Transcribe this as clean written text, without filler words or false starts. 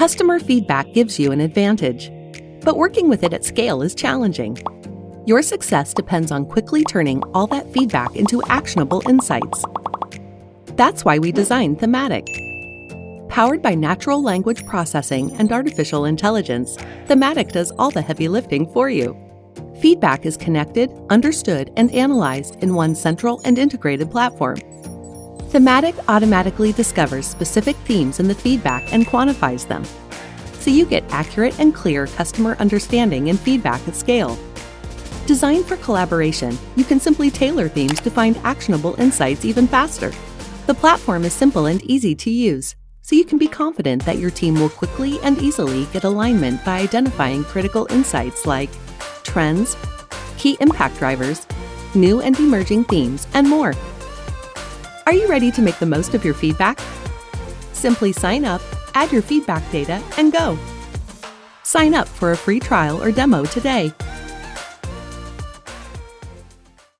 Customer feedback gives you an advantage, but working with it at scale is challenging. Your success depends on quickly turning all that feedback into actionable insights. That's why we designed Thematic. Powered by natural language processing and artificial intelligence, Thematic does all the heavy lifting for you. Feedback is connected, understood, and analyzed in one central and integrated platform. Thematic automatically discovers specific themes in the feedback and quantifies them, so you get accurate and clear customer understanding and feedback at scale. Designed for collaboration, you can simply tailor themes to find actionable insights even faster. The platform is simple and easy to use, so you can be confident that your team will quickly and easily get alignment by identifying critical insights like trends, key impact drivers, new and emerging themes, and more. Are you ready to make the most of your feedback? Simply sign up, add your feedback data, and go. Sign up for a free trial or demo today